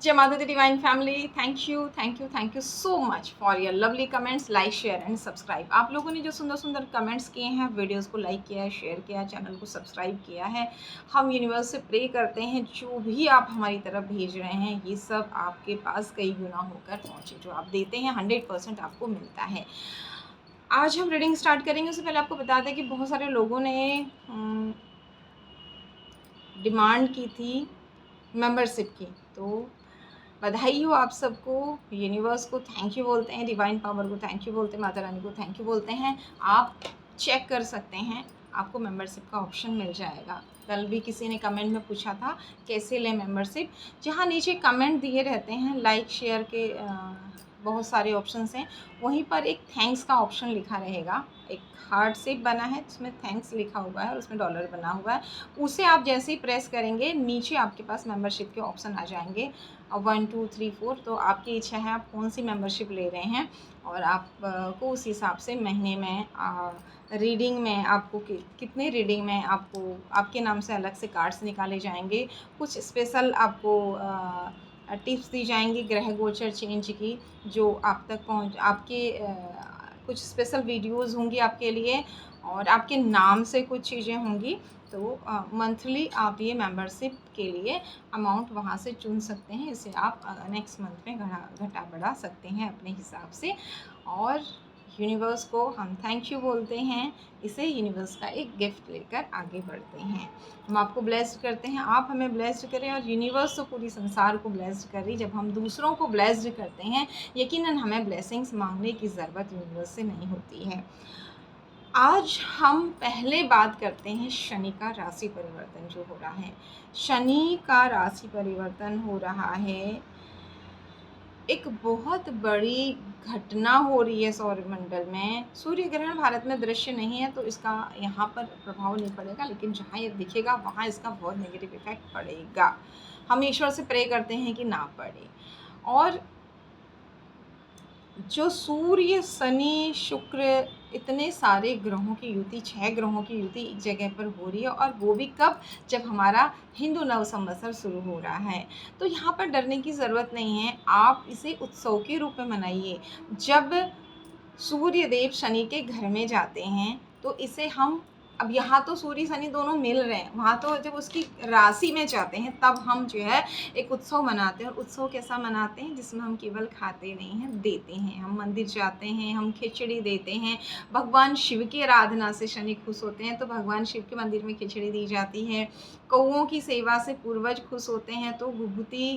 जय माता दी divine family, thank you so much for your lovely comments, like share and subscribe. आप लोगों ने जो सुंदर सुंदर कमेंट्स किए हैं, वीडियोस को लाइक किया है, शेयर किया है, चैनल को सब्सक्राइब किया है। हम यूनिवर्स से प्रे करते हैं जो भी आप हमारी तरफ भेज रहे हैं ये सब आपके पास कई गुना होकर पहुँचे। जो आप देते हैं 100% आपको मिलता है। आज हम रीडिंग स्टार्ट करेंगे, उससे पहले आपको बता दें कि बहुत सारे लोगों ने डिमांड की थी मेंबरशिप की, तो बधाई हो आप सबको। यूनिवर्स को थैंक यू बोलते हैं, डिवाइन पावर को थैंक यू बोलते हैं, माता रानी को थैंक यू बोलते हैं। आप चेक कर सकते हैं, आपको मेंबरशिप का ऑप्शन मिल जाएगा। कल भी किसी ने कमेंट में पूछा था कैसे लें मेंबरशिप। जहाँ नीचे कमेंट दिए रहते हैं, लाइक शेयर के बहुत सारे ऑप्शंस हैं, वहीं पर एक थैंक्स का ऑप्शन लिखा रहेगा। एक हार्ट शेप बना है जिसमें थैंक्स लिखा हुआ है और उसमें डॉलर बना हुआ है। उसे आप जैसे ही प्रेस करेंगे नीचे आपके पास मेंबरशिप के ऑप्शन आ जाएंगे, 1 2 3 4। तो आपकी इच्छा है आप कौन सी मेंबरशिप ले रहे हैं और आप को उस हिसाब से महीने में रीडिंग में आपको कितने रीडिंग में आपको आपके नाम से अलग से कार्ड्स निकाले जाएंगे। कुछ स्पेशल आपको टिप्स दी जाएंगी ग्रह गोचर चेंज की, जो आप तक पहुँच आपके कुछ स्पेशल वीडियोज़ होंगी आपके लिए और आपके नाम से कुछ चीज़ें होंगी। तो मंथली आप ये मेंबरशिप के लिए अमाउंट वहाँ से चुन सकते हैं। इसे आप नेक्स्ट मंथ में घटा बढ़ा सकते हैं अपने हिसाब से। और यूनिवर्स को हम थैंक यू बोलते हैं। इसे यूनिवर्स का एक गिफ्ट लेकर आगे बढ़ते हैं। हम आपको ब्लेस्ड करते हैं, आप हमें ब्लेस्ड करें और यूनिवर्स तो पूरी संसार को ब्लेस्ड करें। जब हम दूसरों को ब्लेस्ड करते हैं, यकीनन हमें ब्लेसिंग्स मांगने की ज़रूरत यूनिवर्स से नहीं होती है। आज हम पहले बात करते हैं शनि का राशि परिवर्तन जो हो रहा है। शनि का राशि परिवर्तन हो रहा है, एक बहुत बड़ी घटना हो रही है सौरमंडल में। सूर्य ग्रहण भारत में दृश्य नहीं है तो इसका यहाँ पर प्रभाव नहीं पड़ेगा, लेकिन जहाँ ये दिखेगा वहाँ इसका बहुत नेगेटिव इफेक्ट पड़ेगा। हम ईश्वर से प्रे करते हैं कि ना पड़े। और जो सूर्य शनि शुक्र इतने सारे ग्रहों की युति, 6 ग्रहों की युति एक जगह पर हो रही है, और वो भी कब, जब हमारा हिंदू नव संवत्सर शुरू हो रहा है। तो यहाँ पर डरने की ज़रूरत नहीं है, आप इसे उत्सव के रूप में मनाइए। जब सूर्य देव शनि के घर में जाते हैं तो इसे हम, अब यहाँ तो सूर्य शनि दोनों मिल रहे हैं, वहाँ तो जब उसकी राशि में जाते हैं तब हम जो है एक उत्सव मनाते हैं। और उत्सव कैसा मनाते हैं, जिसमें हम केवल खाते नहीं हैं, देते हैं। हम मंदिर जाते हैं, हम खिचड़ी देते हैं। भगवान शिव की आराधना से शनि खुश होते हैं तो भगवान शिव के मंदिर में खिचड़ी दी जाती है। कौओं की सेवा से पूर्वज खुश होते हैं तो गुगुती,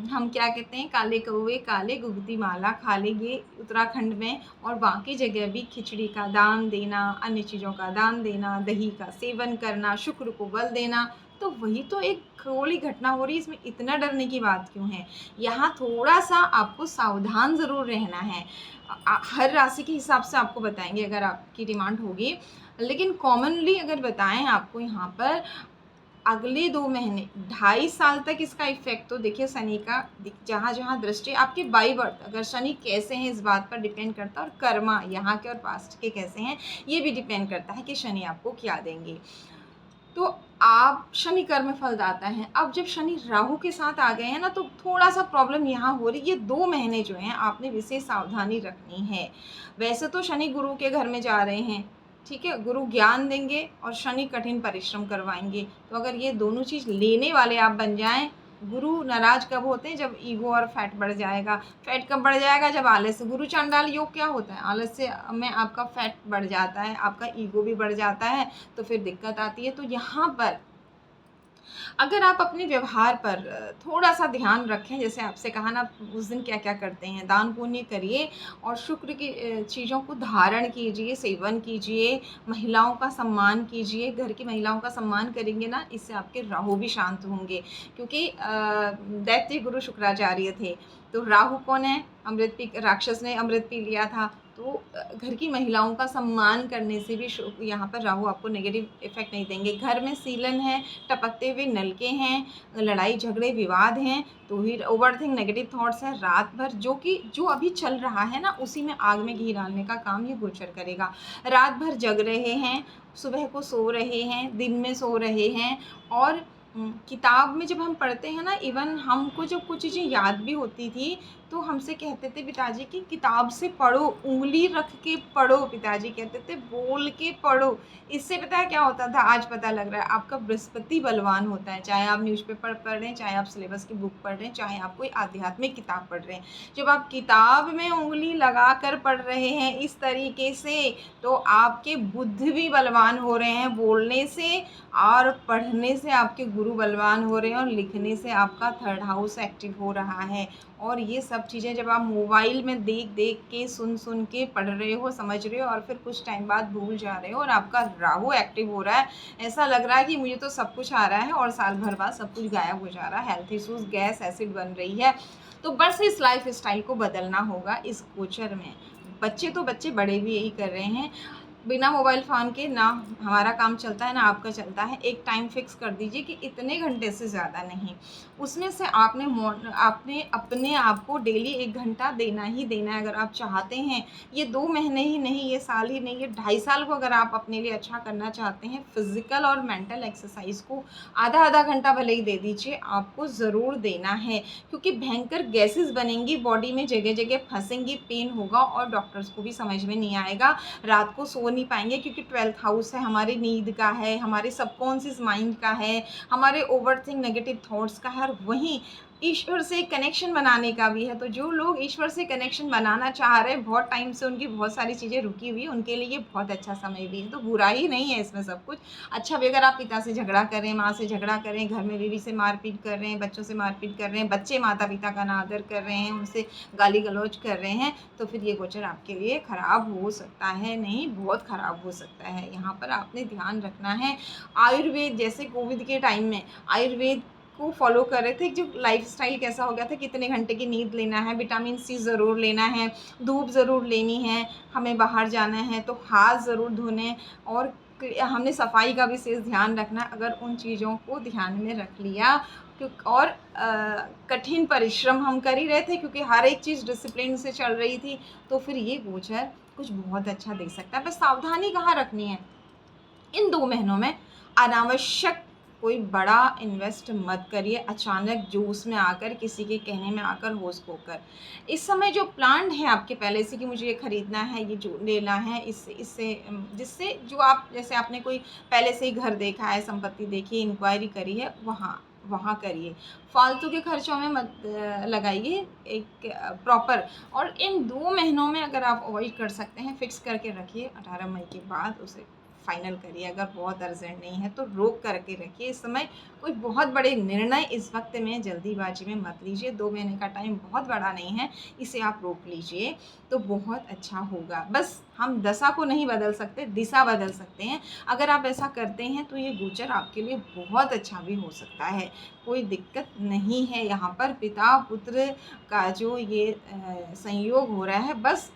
हम क्या कहते हैं, काले कौवे काले गुगुती माला खा लेंगे उत्तराखंड में। और बाकी जगह भी खिचड़ी का दान देना, अन्य चीज़ों का दान देना, दही का सेवन करना, शुक्र को बल देना। तो वही तो एक खगोली घटना हो रही है, इसमें इतना डरने की बात क्यों है। यहाँ थोड़ा सा आपको सावधान ज़रूर रहना है। हर राशि के हिसाब से आपको बताएंगे अगर आपकी डिमांड होगी, लेकिन कॉमनली अगर बताएं आपको यहाँ पर अगले 2 महीने 2.5 साल तक इसका इफेक्ट, तो देखिए शनि का जहाँ जहाँ दृष्टि आपके बाई बर्थ, अगर शनि कैसे हैं इस बात पर डिपेंड करता है, और कर्मा यहाँ के और पास्ट के कैसे हैं ये भी डिपेंड करता है कि शनि आपको क्या देंगे। तो आप शनि कर्म फलदाता हैं। अब जब शनि राहु के साथ आ गए हैं ना, तो थोड़ा सा प्रॉब्लम यहाँ हो रही है। ये 2 महीने जो हैं आपने विशेष सावधानी रखनी है। वैसे तो शनि गुरु के घर में जा रहे हैं, ठीक है, गुरु ज्ञान देंगे और शनि कठिन परिश्रम करवाएंगे। तो अगर ये दोनों चीज़ लेने वाले आप बन जाएं, गुरु नाराज कब होते हैं, जब ईगो और फैट बढ़ जाएगा। फैट कब बढ़ जाएगा, जब आलस्य। गुरु चांडाल योग क्या होता है, आलस्य में आपका फैट बढ़ जाता है, आपका ईगो भी बढ़ जाता है, तो फिर दिक्कत आती है। तो यहाँ पर अगर आप अपने व्यवहार पर थोड़ा सा ध्यान रखें, जैसे आपसे कहा ना उस दिन क्या क्या करते हैं, दान पुण्य करिए और शुक्र की चीज़ों को धारण कीजिए, सेवन कीजिए, महिलाओं का सम्मान कीजिए। घर की महिलाओं का सम्मान करेंगे ना, इससे आपके राहु भी शांत होंगे। क्योंकि दैत्य गुरु शुक्राचार्य थे, तो राहु कौन है, अमृत पी, राक्षस ने अमृत पी लिया था। तो घर की महिलाओं का सम्मान करने से भी यहाँ पर राहु आपको नेगेटिव इफेक्ट नहीं देंगे। घर में सीलन है, टपकते हुए नलके हैं, लड़ाई झगड़े विवाद हैं, तो ही ओवरथिंक नेगेटिव थॉट्स हैं रात भर, जो अभी चल रहा है ना, उसी में आग में घी डालने का काम ये गोचर करेगा। रात भर जग रहे हैं, सुबह को सो रहे हैं, दिन में सो रहे हैं, और किताब में जब हम पढ़ते हैं ना, इवन हमको जब कुछ चीज़ें याद भी होती थी, तो हमसे कहते थे पिताजी कि किताब से पढ़ो, उँगली रख के पढ़ो, पिताजी कहते थे बोल के पढ़ो। इससे पता है क्या होता था, आज पता लग रहा है, आपका बृहस्पति बलवान होता है। चाहे आप न्यूज़पेपर पढ़ रहे हैं, चाहे आप सिलेबस की बुक पढ़ रहे हैं, चाहे आप कोई आध्यात्मिक किताब पढ़ रहे हैं। जब आप किताब में उँगली लगा कर पढ़ रहे हैं इस तरीके से, तो आपके बुद्ध भी बलवान हो रहे हैं बोलने से, और पढ़ने से आपके गुरु बलवान हो रहे हैं, और लिखने से आपका थर्ड हाउस एक्टिव हो रहा है। और ये सब चीज़ें जब आप मोबाइल में देख देख के, सुन सुन के पढ़ रहे हो, समझ रहे हो, और फिर कुछ टाइम बाद भूल जा रहे हो, और आपका राहु एक्टिव हो रहा है, ऐसा लग रहा है कि मुझे तो सब कुछ आ रहा है और साल भर बाद सब कुछ गायब हो जा रहा है, हेल्थ इश्यूज, गैस एसिड बन रही है। तो बस इस लाइफ स्टाइल को बदलना होगा इस गोचर में। बच्चे तो बच्चे, बड़े भी यही कर रहे हैं। बिना मोबाइल फ़ोन के ना हमारा काम चलता है, ना आपका चलता है। एक टाइम फ़िक्स कर दीजिए कि इतने घंटे से ज़्यादा नहीं। उसमें से आपने अपने आप को डेली 1 घंटा देना ही देना है, अगर आप चाहते हैं। ये 2 महीने ही नहीं, ये साल ही नहीं, ये 2.5 साल को अगर आप अपने लिए अच्छा करना चाहते हैं, फ़िज़िकल और मेंटल एक्सरसाइज़ को आधा-आधा घंटा भले ही दे दीजिए, आपको ज़रूर देना है। क्योंकि भयंकर गैसेज़ बनेंगी बॉडी में, जगह-जगह फँसेंगी, पेन होगा, और डॉक्टर्स को भी समझ में नहीं आएगा। रात को सो नहीं पाएँगे, क्योंकि 12th हाउस है, हमारी नींद का है, हमारे सबकॉन्शियस माइंड का है, हमारे ओवरथिंक नेगेटिव थॉट्स का है, और वहीं ईश्वर से कनेक्शन बनाने का भी है। तो जो लोग ईश्वर से कनेक्शन बनाना चाह रहे हैं, बहुत टाइम से उनकी बहुत सारी चीज़ें रुकी हुई हैं, उनके लिए बहुत अच्छा समय भी है। तो बुरा ही नहीं है इसमें सब कुछ। अच्छा भी, अगर आप पिता से झगड़ा कर रहे हैं, माँ से झगड़ा कर रहे हैं, घर में बीवी से मारपीट कर रहे हैं, बच्चों से मारपीट कर रहे हैं, बच्चे माता-पिता का अनादर कर रहे हैं, उनसे गाली-गलौज कर रहे हैं, तो फिर ये गोचर आपके लिए ख़राब हो सकता है, नहीं बहुत ख़राब हो सकता है। यहाँ पर आपने ध्यान रखना है। आयुर्वेद, जैसे कोविड के टाइम में आयुर्वेद को फॉलो कर रहे थे, जो लाइफ़स्टाइल कैसा हो गया था, कितने घंटे की नींद लेना है, विटामिन सी ज़रूर लेना है, धूप ज़रूर लेनी है, हमें बाहर जाना है तो हाथ ज़रूर धोने, और हमने सफाई का विशेष ध्यान रखना। अगर उन चीज़ों को ध्यान में रख लिया, और कठिन परिश्रम हम कर ही रहे थे, क्योंकि हर एक चीज़ डिसिप्लिन से चल रही थी, तो फिर ये गोचर कुछ बहुत अच्छा दे सकता है। बस सावधानी कहाँ रखनी है, इन 2 महीनों में अनावश्यक कोई बड़ा इन्वेस्ट मत करिए, अचानक जोश में आकर, किसी के कहने में आकर, होश खोकर। इस समय जो प्लान्ड है आपके पहले से कि मुझे ये खरीदना है, ये जो लेना है, इससे जिससे जो आप, जैसे आपने कोई पहले से ही घर देखा है, संपत्ति देखी है, इंक्वायरी करी है, वहाँ करिए। फालतू के खर्चों में मत लगाइए, एक प्रॉपर। और इन 2 महीनों में अगर आप अवॉइड कर सकते हैं, फिक्स करके रखिए, 18 मई के बाद उसे फाइनल करिए। अगर बहुत अर्जेंट नहीं है तो रोक करके रखिए। इस समय कोई बहुत बड़े निर्णय इस वक्त में जल्दीबाजी में मत लीजिए। 2 महीने का टाइम बहुत बड़ा नहीं है, इसे आप रोक लीजिए तो बहुत अच्छा होगा। बस हम दशा को नहीं बदल सकते, दिशा बदल सकते हैं। अगर आप ऐसा करते हैं तो ये गोचर आपके लिए बहुत अच्छा भी हो सकता है, कोई दिक्कत नहीं है। यहाँ पर पिता पुत्र का जो ये संयोग हो रहा है, बस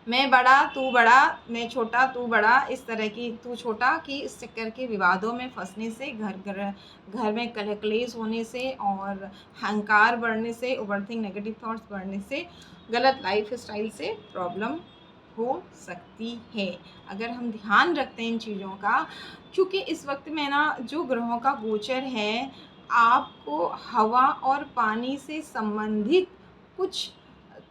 मैं बड़ा तू बड़ा, मैं छोटा तू बड़ा, इस तरह की, तू छोटा की इस चक्कर के विवादों में फंसने से, घर में कलेश होने से, और अहंकार बढ़ने से, ओवरथिंक नेगेटिव थॉट्स बढ़ने से, गलत लाइफ स्टाइल से प्रॉब्लम हो सकती है। अगर हम ध्यान रखते हैं इन चीज़ों का, क्योंकि इस वक्त में ना जो ग्रहों का गोचर है, आपको हवा और पानी से संबंधित कुछ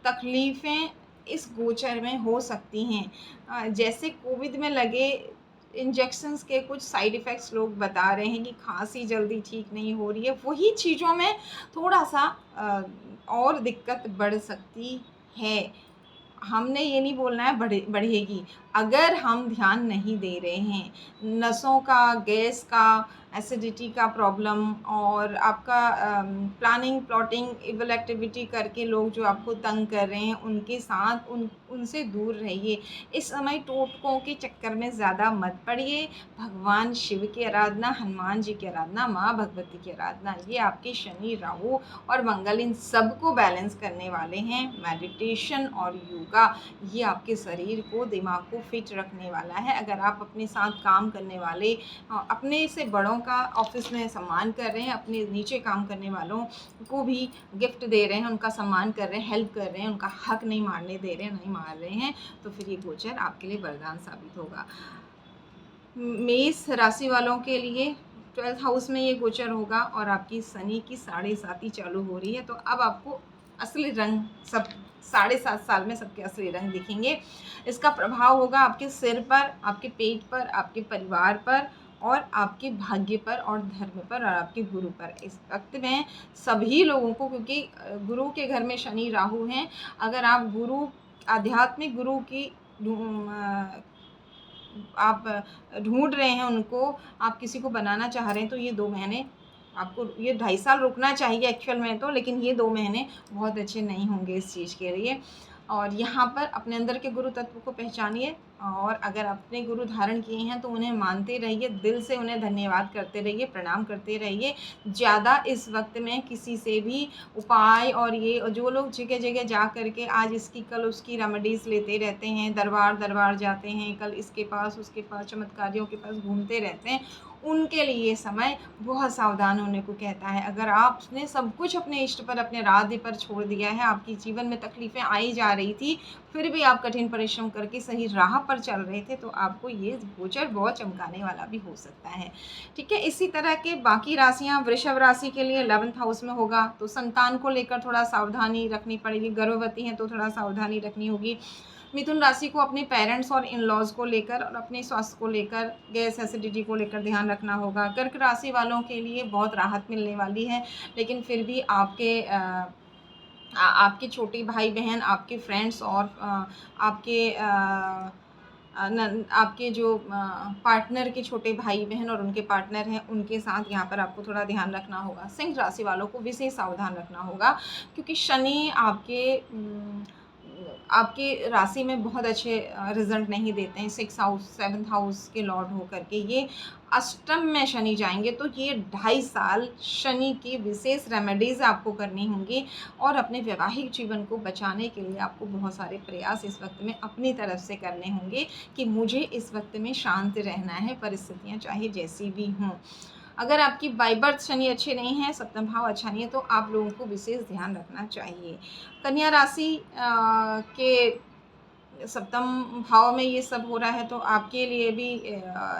तकलीफ़ें इस गोचर में हो सकती हैं। जैसे कोविड में लगे इंजेक्शंस के कुछ साइड इफ़ेक्ट्स लोग बता रहे हैं कि खांसी जल्दी ठीक नहीं हो रही है, वही चीज़ों में थोड़ा-सा और दिक्कत बढ़ सकती है। हमने ये नहीं बोलना है बढ़ेगी, अगर हम ध्यान नहीं दे रहे हैं। नसों का, गैस का, एसिडिटी का प्रॉब्लम, और आपका प्लानिंग, प्लॉटिंग, इविल एक्टिविटी करके लोग जो आपको तंग कर रहे हैं, उनके साथ उनसे दूर रहिए। इस समय टोटकों के चक्कर में ज़्यादा मत पड़िए। भगवान शिव की आराधना, हनुमान जी की आराधना, माँ भगवती की आराधना, ये आपके शनि, राहु और मंगल, इन सबको बैलेंस करने वाले हैं। मेडिटेशन और योगा, ये आपके शरीर को, दिमाग को फिट रखने वाला है। अगर आप अपने साथ काम करने वाले, अपने से बड़ों का ऑफिस में सम्मान कर रहे हैं, अपने नीचे काम करने वालों को भी गिफ्ट दे रहे हैं, उनका सम्मान कर रहे हैं, हेल्प कर रहे हैं, उनका हक नहीं मारने दे रहे हैं, नहीं मार रहे हैं, तो फिर ये गोचर आपके लिए वरदान साबित होगा। मेष राशि वालों के लिए 12th हाउस में ये गोचर होगा और आपकी शनि की 7.5 चालू हो रही है। तो अब आपको असली रंग सब 7.5 साल में सबके असली रंग दिखेंगे। इसका प्रभाव होगा आपके सिर पर, आपके पेट पर, आपके परिवार पर और आपके भाग्य पर और धर्म पर और आपके गुरु पर। इस वक्त में सभी लोगों को, क्योंकि गुरु के घर में शनि राहु हैं, अगर आप गुरु, आध्यात्मिक गुरु की आप ढूंढ रहे हैं, उनको आप किसी को बनाना चाह रहे हैं, तो ये 2 महीने आपको, ये 2.5 साल रुकना चाहिए एक्चुअल में तो, लेकिन ये 2 महीने बहुत अच्छे नहीं होंगे इस चीज़ के लिए। और यहाँ पर अपने अंदर के गुरु तत्व को पहचानिए और अगर अपने गुरु धारण किए हैं तो उन्हें मानते रहिए, दिल से उन्हें धन्यवाद करते रहिए, प्रणाम करते रहिए। ज़्यादा इस वक्त में किसी से भी उपाय, और ये जो लोग जगह जगह जा कर के आज इसकी कल उसकी रेमेडीज़ लेते रहते हैं, दरबार दरबार जाते हैं, कल इसके पास उसके पास चमत्कारियों के पास घूमते रहते हैं, उनके लिए समय बहुत सावधान होने को कहता है। अगर आपने सब कुछ अपने इष्ट पर, अपने राधे पर छोड़ दिया है, आपकी जीवन में तकलीफ़ें आई जा रही थी, फिर भी आप कठिन परिश्रम करके सही राह पर चल रहे थे, तो आपको ये गोचर बहुत चमकाने वाला भी हो सकता है। ठीक है, इसी तरह के बाकी राशियाँ, वृषभ राशि के लिए 11th हाउस में होगा, तो संतान को लेकर थोड़ा सावधानी रखनी पड़ेगी। गर्भवती हैं तो थोड़ा सावधानी रखनी होगी। मिथुन राशि को अपने पेरेंट्स और इन-लॉज़ को लेकर और अपने स्वास्थ्य को लेकर, गैस एसिडिटी को लेकर ध्यान रखना होगा। कर्क राशि वालों के लिए बहुत राहत मिलने वाली है, लेकिन फिर भी आपके छोटे भाई बहन, आपके फ्रेंड्स और आपके जो पार्टनर के छोटे भाई बहन और उनके पार्टनर हैं, उनके साथ यहाँ पर आपको थोड़ा ध्यान रखना होगा। सिंह राशि वालों को विशेष सावधान रखना होगा, क्योंकि शनि आपके राशि में बहुत अच्छे रिजल्ट नहीं देते हैं। 6th हाउस 7th हाउस के लॉर्ड होकर के ये अष्टम में शनि जाएंगे, तो ये 2.5 साल शनि की विशेष रेमेडीज़ आपको करनी होंगी और अपने वैवाहिक जीवन को बचाने के लिए आपको बहुत सारे प्रयास इस वक्त में अपनी तरफ से करने होंगे कि मुझे इस वक्त में शांत रहना है, परिस्थितियाँ चाहे जैसी भी हों। अगर आपकी बाय बर्थ शनि अच्छे नहीं हैं, सप्तम भाव अच्छा नहीं है, तो आप लोगों को विशेष ध्यान रखना चाहिए। कन्या राशि के सप्तम भाव में ये सब हो रहा है, तो आपके लिए भी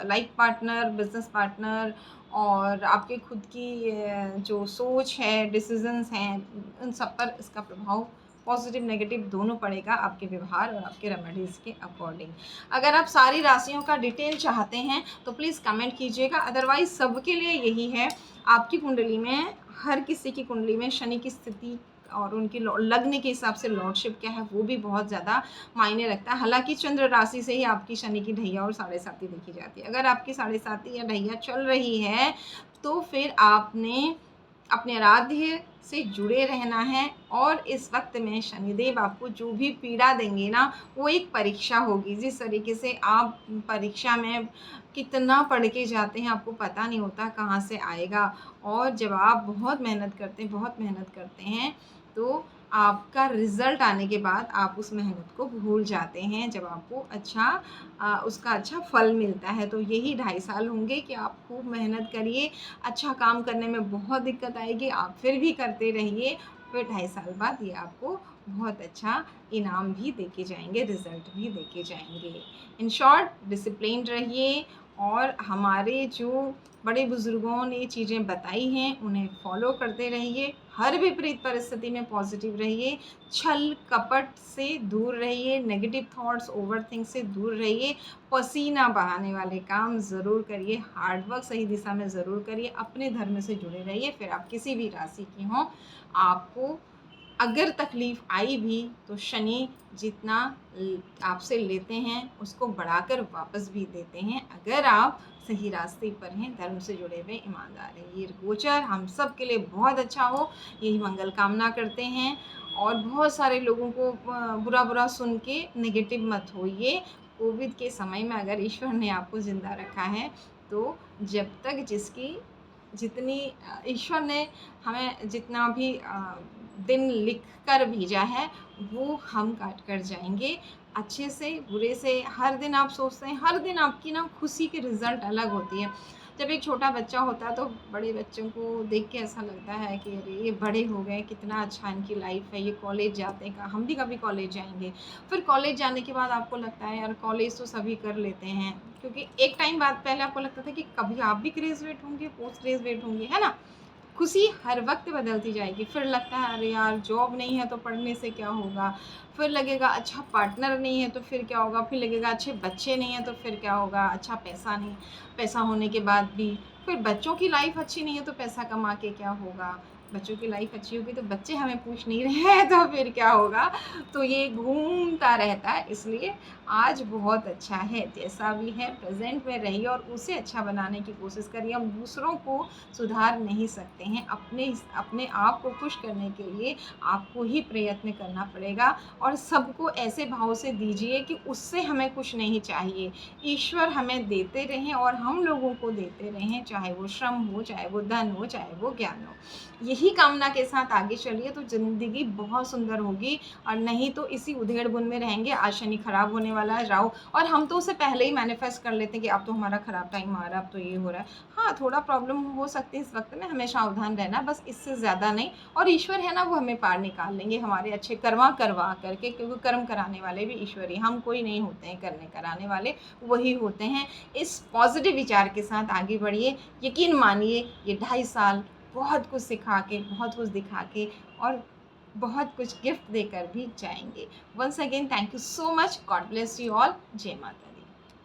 लाइफ पार्टनर, बिजनेस पार्टनर और आपके खुद की जो सोच है, डिसीजंस हैं, उन सब पर इसका प्रभाव पॉजिटिव नेगेटिव दोनों पड़ेगा आपके व्यवहार और आपके रेमेडीज़ के अकॉर्डिंग। अगर आप सारी राशियों का डिटेल चाहते हैं तो प्लीज़ कमेंट कीजिएगा, अदरवाइज़ सबके लिए यही है। आपकी कुंडली में, हर किसी की कुंडली में शनि की स्थिति और उनकी लग्न के हिसाब से लॉर्डशिप क्या है वो भी बहुत ज़्यादा मायने रखता है। हालांकि चंद्र राशि से ही आपकी शनि की ढैया और 7.5 देखी जाती है। अगर आपकी 7.5 या ढैया चल रही है तो फिर आपने अपने आराध्य से जुड़े रहना है, और इस वक्त में शनिदेव आपको जो भी पीड़ा देंगे ना, वो एक परीक्षा होगी। जिस तरीके से आप परीक्षा में कितना पढ़ के जाते हैं आपको पता नहीं होता कहाँ से आएगा, और जब आप बहुत मेहनत करते हैं तो आपका रिज़ल्ट आने के बाद आप उस मेहनत को भूल जाते हैं, जब आपको उसका अच्छा फल मिलता है। तो यही 2.5 साल होंगे कि आप खूब मेहनत करिए, अच्छा काम करने में बहुत दिक्कत आएगी, आप फिर भी करते रहिए, फिर 2.5 साल बाद ये आपको बहुत अच्छा इनाम भी देके जाएंगे, रिज़ल्ट भी देके जाएंगे। इन शॉर्ट, डिसिप्लिन्ड रहिए और हमारे जो बड़े बुज़ुर्गों ने चीज़ें बताई हैं उन्हें फॉलो करते रहिए। हर विपरीत परिस्थिति में पॉजिटिव रहिए, छल कपट से दूर रहिए, नेगेटिव थॉट्स, ओवरथिंक से दूर रहिए, पसीना बहाने वाले काम ज़रूर करिए, हार्डवर्क सही दिशा में ज़रूर करिए, अपने धर्म से जुड़े रहिए। फिर आप किसी भी राशि की हों, आपको अगर तकलीफ़ आई भी तो शनि जितना आपसे लेते हैं उसको बढ़ाकर वापस भी देते हैं, अगर आप सही रास्ते पर हैं, धर्म से जुड़े हुए, ईमानदार हैं। ये गोचर हम सब के लिए बहुत अच्छा हो, यही मंगल कामना करते हैं। और बहुत सारे लोगों को बुरा बुरा सुन के नेगेटिव मत होइए। कोविड के समय में अगर ईश्वर ने आपको ज़िंदा रखा है, तो जब तक जितनी ईश्वर ने हमें जितना भी दिन लिख कर भेजा है वो हम काट कर जाएंगे। अच्छे से बुरे से हर दिन आप सोचते हैं, हर दिन आपकी ना खुशी की रिज़ल्ट अलग होती है। जब एक छोटा बच्चा होता है तो बड़े बच्चों को देख के ऐसा लगता है कि अरे ये बड़े हो गए, कितना अच्छा इनकी लाइफ है, ये कॉलेज जाते हैं, हम भी कभी कॉलेज जाएंगे। फिर कॉलेज जाने के बाद आपको लगता है यार कॉलेज तो सभी कर लेते हैं, क्योंकि एक टाइम बाद पहले आपको लगता था कि कभी आप भी ग्रेजुएट होंगे, पोस्ट ग्रेजुएट होंगे, है ना। खुशी हर वक्त बदलती जाएगी। फिर लगता है अरे यार जॉब नहीं है तो पढ़ने से क्या होगा, फिर लगेगा अच्छा पार्टनर नहीं है तो फिर क्या होगा, फिर लगेगा अच्छे बच्चे नहीं हैं तो फिर क्या होगा, अच्छा पैसा नहीं, पैसा होने के बाद भी फिर बच्चों की लाइफ अच्छी नहीं है तो पैसा कमा के क्या होगा, बच्चों की लाइफ अच्छी होगी तो बच्चे हमें पूछ नहीं रहे हैं तो फिर क्या होगा। तो ये घूमता रहता है, इसलिए आज बहुत अच्छा है, जैसा भी है प्रेजेंट में रहिए और उसे अच्छा बनाने की कोशिश करिए। हम दूसरों को सुधार नहीं सकते हैं, अपने अपने आप को खुश करने के लिए आपको ही प्रयत्न करना पड़ेगा। और सबको ऐसे भाव से दीजिए कि उससे हमें कुछ नहीं चाहिए, ईश्वर हमें देते रहें और हम लोगों को देते रहें, चाहे वो श्रम हो, चाहे वो धन हो, चाहे वो ज्ञान हो। यही कामना के साथ आगे चलिए तो ज़िंदगी बहुत सुंदर होगी, और नहीं तो इसी उधेड़-बुन में रहेंगे, आज शनि खराब होने वाला है, जाओ, और हम तो उसे पहले ही मैनिफेस्ट कर लेते हैं कि अब तो हमारा खराब टाइम आ रहा है, अब तो ये हो रहा है। हाँ, थोड़ा प्रॉब्लम हो सकती है इस वक्त में, हमें सावधान रहना, बस इससे ज़्यादा नहीं। और ईश्वर है ना, वो हमें पार निकाल लेंगे हमारे अच्छे करवा करवा करके, क्योंकि कर्म कराने वाले भी ईश्वर ही, हम कोई नहीं होते हैं, करने कराने वाले वही होते हैं। इस पॉजिटिव विचार के साथ आगे बढ़िए, यकीन मानिए ये 2.5 साल बहुत कुछ सिखा के, बहुत कुछ दिखा के और बहुत कुछ गिफ्ट देकर भी जाएंगे। Once again thank you so much, God bless you all, जय माता दी।